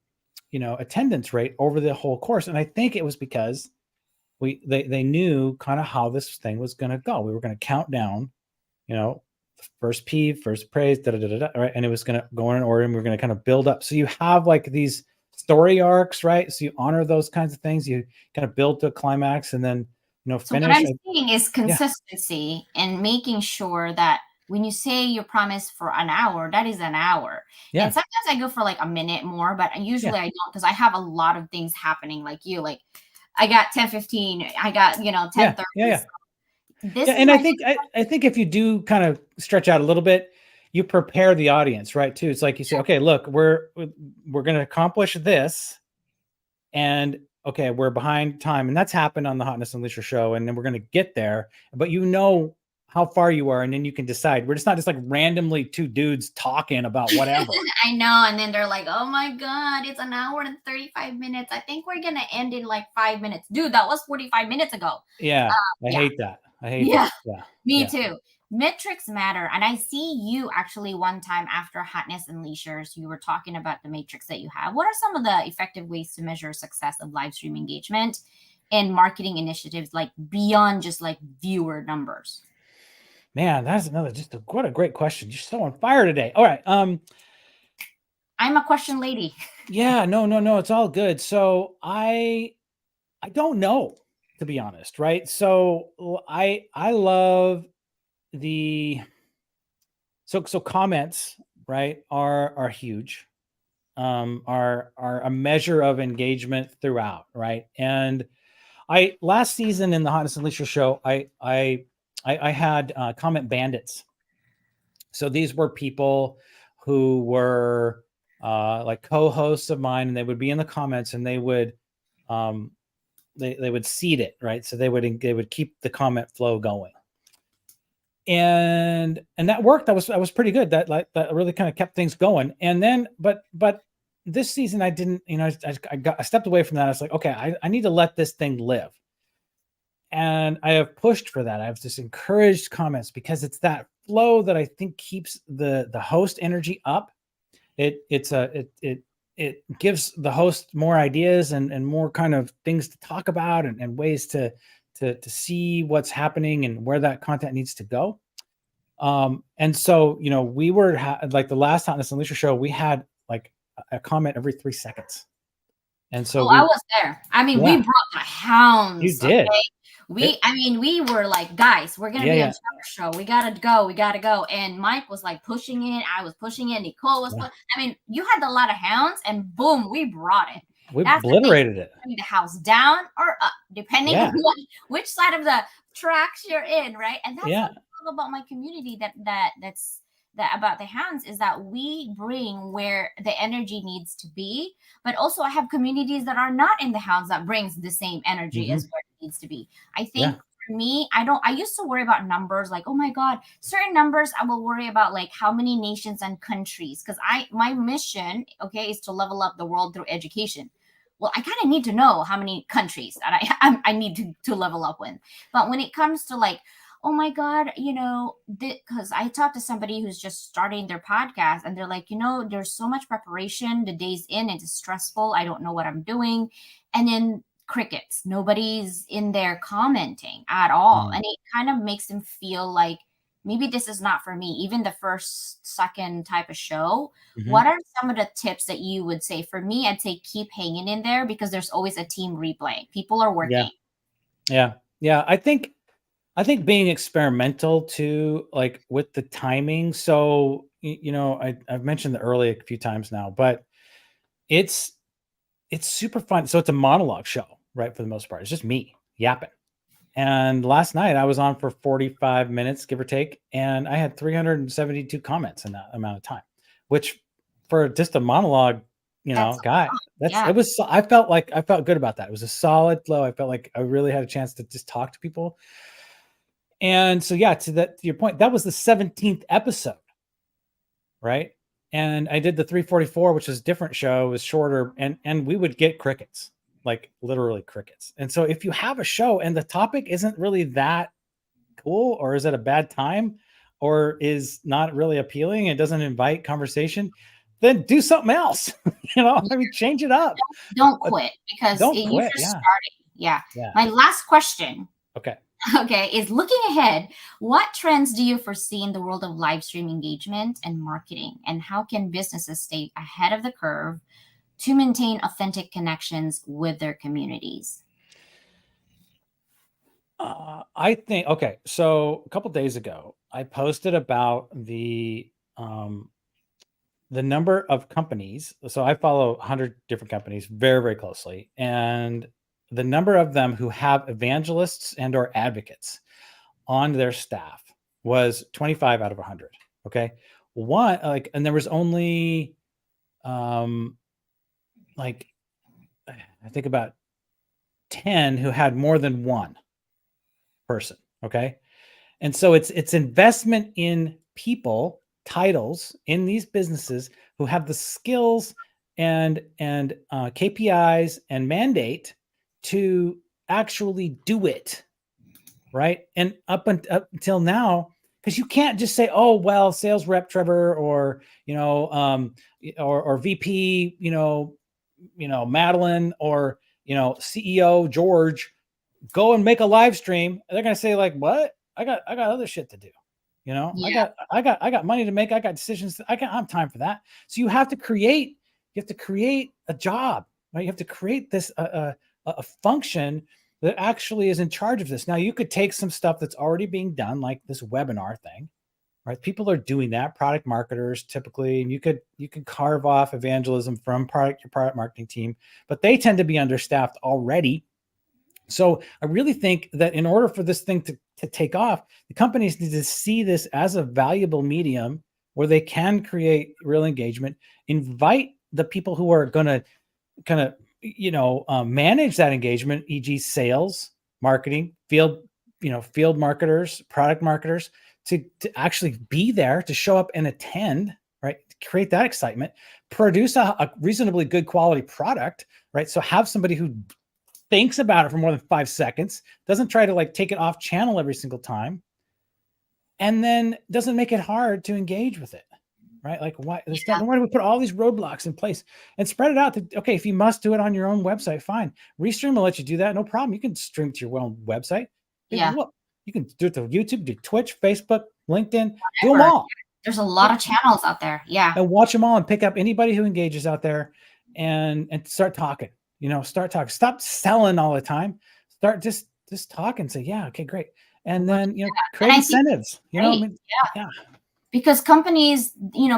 S3: attendance rate over the whole course. And I think it was because they knew kind of how this thing was going to go. We were going to count down, first peeve, first praise, right? And it was going to go in an order, and we are going to kind of build up. So you have like these story arcs, right? So you honor those kinds of things. You kind of build to a climax, and then
S1: So what
S3: finish.
S1: I'm seeing is
S3: Yeah,
S1: consistency and making sure that when you say you promise for an hour, that is an hour. And
S3: yeah,
S1: sometimes I go for like a minute more, but
S3: yeah,
S1: usually I don't, because I have a lot of things happening like you. Like I got 10:15, I got,
S3: yeah,
S1: 10:30.
S3: yeah, yeah.
S1: This
S3: Yeah,
S1: is
S3: and I
S1: my
S3: think I think if you do kind of stretch out a little bit, you prepare the audience, right? Too. It's like you say, okay, look, we're going to accomplish this, and okay, we're behind time, and that's happened on the Hotness and Leisure show, and then we're going to get there, but how far you are, and then you can decide. We're just not just like randomly two dudes talking about whatever.
S1: I know. And then they're like, oh my God, it's an hour and 35 minutes. I think we're going to end in like 5 minutes. Dude, that was 45 minutes ago.
S3: Yeah, I
S1: Yeah.
S3: hate that. I hate
S1: Yeah.
S3: that. Yeah,
S1: Me
S3: yeah.
S1: too. Metrics matter. And I see you actually one time after Hotness and Leisures, you were talking about the matrix that you have. What are some of the effective ways to measure success of live stream engagement and marketing initiatives, like beyond just like viewer numbers?
S3: Man, that's what a great question. You're so on fire today. All right.
S1: I'm a question lady.
S3: Yeah, no, it's all good. So I don't know, to be honest, right? So I love the so comments, right, are huge. Are a measure of engagement throughout, right? And I last season in the Hotness and Leisure show, I had comment bandits. So these were people who were like co-hosts of mine, and they would be in the comments, and they would um, they would seed it, right? So they would keep the comment flow going, and that worked. That was pretty good. That really kind of kept things going. And then, but this season I didn't, I stepped away from that. I was like, okay, I need to let this thing live. And I have pushed for that. I've just encouraged comments, because it's that flow that I think keeps the host energy up. It gives the host more ideas and more kind of things to talk about, and ways to see what's happening and where that content needs to go. And so we were like the last Hotness and Leisure show, we had like a comment every 3 seconds, and so
S1: Oh, I
S3: we
S1: was there. I mean, we
S3: yeah,
S1: brought the
S3: you
S1: hounds.
S3: did
S1: Okay.
S3: it.
S1: We were like, guys, we're gonna
S3: Yeah,
S1: be on
S3: yeah,
S1: Trevor show. We gotta go. We gotta go. And Mike was like pushing it. I was pushing it. Nicole was.
S3: yeah.
S1: I mean, you had a lot of hounds, and boom, we brought it.
S3: We
S1: That's the thing.
S3: obliterated it.
S1: Bring the house down or up, depending on
S3: Yeah,
S1: which side of the tracks you're in, right? And that's
S3: yeah.
S1: what I love about my community. That about the hounds is that we bring where the energy needs to be, but also I have communities that are not in the hounds that brings the same energy
S3: Hmm.
S1: as where it needs to be. I
S3: Yeah.
S1: think for me, I used to worry about numbers, like, oh my God, certain numbers I will worry about, like how many nations and countries, because my mission, okay, is to level up the world through education. Well, I kind of need to know how many countries that I need to level up with. But when it comes to like, oh my God, because I talked to somebody who's just starting their podcast and they're like, there's so much preparation. The day's in, it's stressful. I don't know what I'm doing. And then crickets, nobody's in there commenting at all.
S3: Mm.
S1: And it kind of makes them feel like maybe this is not for me. Even the first, second type of show. What
S3: Mhm.
S1: are some of the tips that you would say? For me, I'd say keep hanging in there because there's always a team replay. People are
S3: Yeah.
S1: working.
S3: Yeah. Yeah. I think being experimental too, like with the timing. So, I've mentioned the early a few times now, but it's it's super fun. So it's a monologue show, right? For the most part, it's just me yapping. And last night I was on for 45 minutes, give or take, and I had 372 comments in that amount of time, which for just a monologue,
S1: That's
S3: guy,
S1: yeah.
S3: I felt good about that. It was a solid flow. I felt like I really had a chance to just talk to people. And so, yeah, to your point, that was the 17th episode, right? And I did the 344, which was a different show, it was shorter, and we would get crickets, like literally crickets. And so if you have a show and the topic isn't really that cool, or is it a bad time, or is not really appealing and doesn't invite conversation, then do something else. I mean, change it up.
S1: Don't
S3: But
S1: quit because
S3: don't
S1: you're
S3: quit.
S1: just
S3: Yeah.
S1: starting. Yeah.
S3: Yeah.
S1: My last question,
S3: Okay.
S1: okay, is looking ahead. What trends do you foresee in the world of live stream engagement and marketing? And how can businesses stay ahead of the curve to maintain authentic connections with their communities?
S3: I think okay. So a couple days ago, I posted about the number of companies. So I follow 100 different companies very, very closely, and the number of them who have evangelists and or advocates on their staff was 25 out of 100. Okay, one and there was only um like I think about 10 who had more than one person. Okay, and so it's investment in people, titles in these businesses who have the skills and KPIs and mandate to actually do it, right? And up until now, because you can't just say, "Oh, well, sales rep Trevor," or or VP, Madeline, or CEO George, go and make a live stream. They're going to say like, what? I got other shit to do. I
S1: Yeah.
S3: got money to make. I got decisions. I have time for that. So you have to create a job, right? You have to create this, a function that actually is in charge of this. Now you could take some stuff that's already being done, like this webinar thing, right? People are doing that, product marketers typically, and you could carve off evangelism from your product marketing team, but they tend to be understaffed already. So I really think that in order for this thing to take off, the companies need to see this as a valuable medium where they can create real engagement, invite the people who are going to kind of manage that engagement, e.g., sales, marketing, field marketers, product marketers, to actually be there, to show up and attend, right? Create that excitement, produce a reasonably good quality product, right? So have somebody who thinks about it for more than 5 seconds, doesn't try to like take it off channel every single time, and then doesn't make it hard to engage with it, right? Like why do we put all these roadblocks in place and spread it out? Okay, if you must do it on your own website, fine. Restream will let you do that, no problem. You can stream to your own website.
S1: Yeah.
S3: Look, you can do it to YouTube, do Twitch, Facebook, LinkedIn, do them
S1: Whatever.
S3: all.
S1: There's a lot of channels out there. Yeah.
S3: And watch them all and pick up anybody who engages out there, and start talking. Start talking. Stop selling all the time. Start just talk and say, yeah, okay, great. And
S1: Look,
S3: then
S1: and
S3: create
S1: I think
S3: incentives. I
S1: great.
S3: mean, yeah,
S1: Because companies,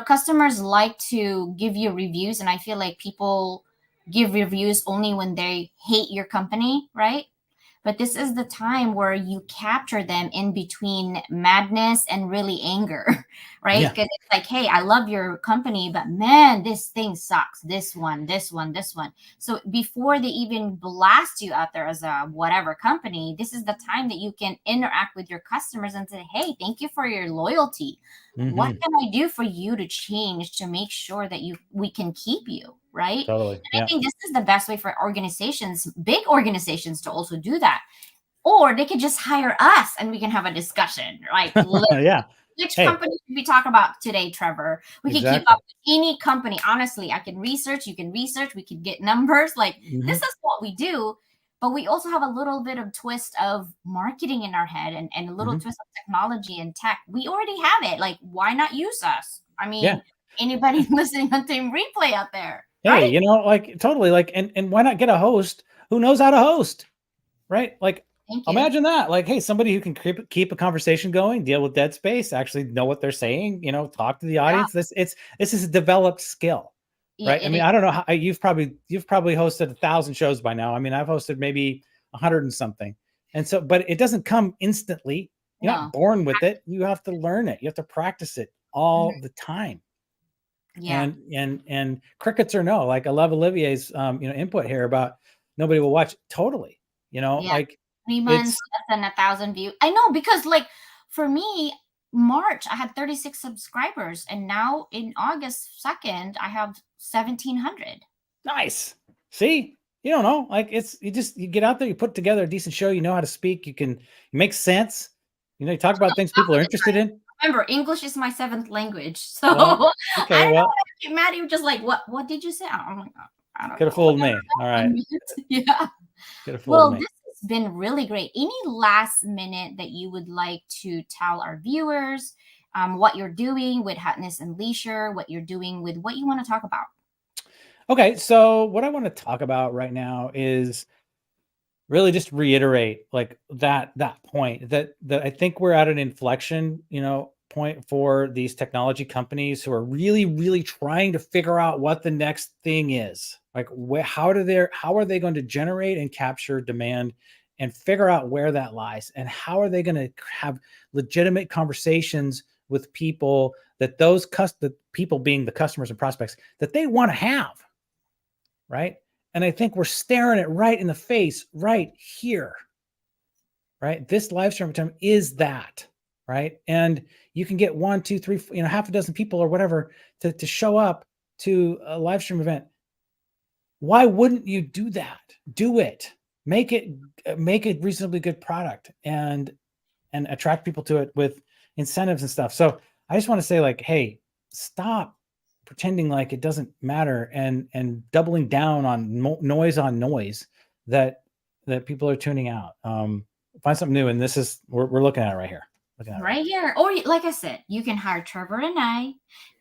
S1: customers like to give you reviews, and I feel like people give reviews only when they hate your company, right? But this is the time where you capture them in between madness and really anger, right?
S3: yeah.
S1: Because it's like, hey, I love your company, but man, this thing sucks. This one, this one, this one. So before they even blast you out there as a whatever company, this is the time that you can interact with your customers and say, hey, thank you for your loyalty. What
S3: Hmm.
S1: can I do for you to change to make sure that we can keep you, right?
S3: Totally.
S1: I
S3: Yeah.
S1: think this is the best way for organizations, big organizations, to also do that. Or they could just hire us and we can have a discussion, right?
S3: Yeah.
S1: Which
S3: Hey,
S1: company should we talk about today, Trevor? We can keep
S3: exactly.
S1: up with any company. Honestly, I can research, you can research, we can get numbers. Like this
S3: Mhm.
S1: is what we do, but we also have a little bit of twist of marketing in our head and a little
S3: Mhm.
S1: twist of technology and tech. We already have it. Like, why not use us? I
S3: Yeah.
S1: mean, anybody listening on Team Replay out there,
S3: Hey,
S1: right?
S3: like totally like and why not get a host who knows how to host? Right? Like,
S1: Thank you.
S3: imagine that. Like, hey, somebody who can keep a conversation going, deal with dead space, actually know what they're saying, talk to the
S1: Yeah,
S3: audience. This is a developed skill,
S1: yeah,
S3: right? I
S1: it
S3: mean,
S1: is.
S3: I don't know how you've probably hosted 1,000 shows by now. I mean, I've hosted maybe 100 and something. And so, but it doesn't come instantly. You're not
S1: No.
S3: born with it. You have to learn it. You have to practice it
S1: Mhm.
S3: all the time.
S1: Yeah.
S3: And crickets or no, like I love Olivier's input here about nobody will watch. Totally,
S1: Yeah.
S3: like
S1: 3 months,
S3: it's
S1: less than 1,000 views. I know because like for me, March I had 36 subscribers, and now in August 2nd I have 1,700.
S3: nice. See, you don't know, like you get out there, you put together a decent show, you know how to speak, you make sense, you talk about things
S1: Half
S3: people
S1: of
S3: are
S1: the
S3: interested
S1: time.
S3: in.
S1: Remember, English is my seventh language, so
S3: Well, okay,
S1: I don't know.
S3: well,
S1: Maddie was just like, "What did you say?" I'm like, I don't
S3: could have
S1: know.
S3: fooled me. All right,
S1: Yeah.
S3: could have fooled
S1: Well,
S3: me.
S1: this has been really great. Any last minute that you would like to tell our viewers, what you're doing with Hotness and Leisure, what you're doing with what you want to talk about?
S3: Okay, so what I want to talk about right now is really just reiterate like that point that I think we're at an inflection, point for these technology companies who are really, really trying to figure out what the next thing is. Like how are they going to generate and capture demand and figure out where that lies? And how are they going to have legitimate conversations with people that the people being the customers and prospects that they want to have, right? And I think we're staring it right in the face right here, right? This live stream time is that, right? And you can get one, two, three, half a dozen people or whatever to show up to a live stream event. Why wouldn't you do that? Do it. Make it reasonably good product and attract people to it with incentives and stuff. So I just want to say, like, hey, stop pretending like it doesn't matter and doubling down on noise that people are tuning out. Find something new, and this is we're looking at it right here. Looking at it right
S1: Right here. Or like I said, you can hire Trevor and I.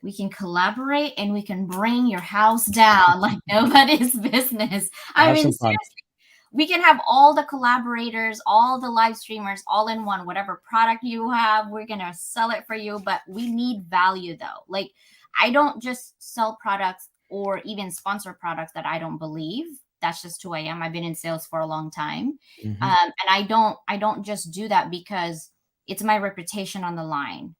S1: We can collaborate and we can bring your house down like nobody's business.
S3: here.
S1: I
S3: Have
S1: mean,
S3: some fun.
S1: seriously, we can have all the collaborators, all the live streamers, all in one. Whatever product you have, we're gonna sell it for you. But we need value though. Like I don't just sell products or even sponsor products that I don't believe. That's just who I am. I've been in sales for a long time,
S3: Mhm.
S1: and I don't just do that because it's my reputation on the line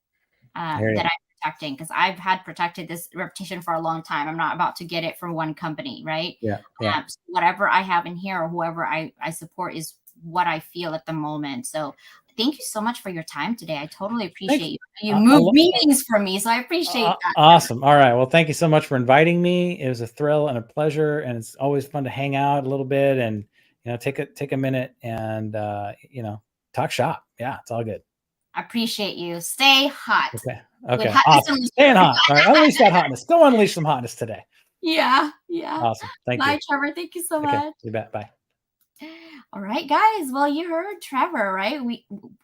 S3: I hear
S1: that
S3: you.
S1: I'm protecting because I've had protected this reputation for a long time. I'm not about to get it from one company, right?
S3: Yeah, yeah.
S1: So whatever I have in here or whoever I support is what I feel at the moment. So thank you so much for your time today. I totally
S3: Thanks.
S1: appreciate you. You moved meetings for me, so I appreciate that.
S3: Awesome. All right. Well, thank you so much for inviting me. It was a thrill and a pleasure, and it's always fun to hang out a little bit and take a minute and talk shop. Yeah, it's all good.
S1: I appreciate you. Stay hot
S3: Okay.
S1: with
S3: Okay.
S1: hotness
S3: Awesome.
S1: and
S3: Staying
S1: leisure.
S3: hot. All right. Unleash that hotness. Go unleash some hotness today.
S1: Yeah, yeah.
S3: Awesome. Thank you.
S1: Bye, Trevor. Thank you so
S3: Okay.
S1: much.
S3: You bet. Bye.
S1: All right, guys. Well, you heard Trevor, right?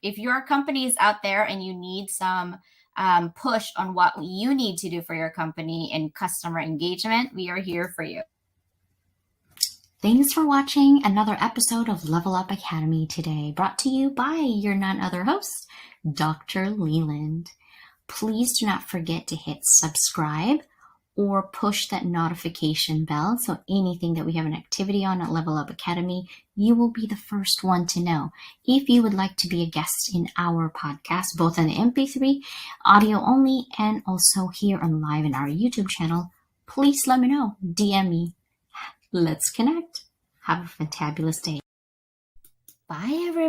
S1: If your company is out there and you need some push on what you need to do for your company and customer engagement, we are here for you. Thanks for watching another episode of Level Up Academy today, brought to you by your none other host, Dr. Leland. Please do not forget to hit subscribe or push that notification bell so anything that we have an activity on at Level Up Academy, you will be the first one to know. If you would like to be a guest in our podcast, both on the MP3, audio only, and also here on live in our YouTube channel, please let me know. DM me. Let's connect. Have a fantabulous day. Bye, everybody.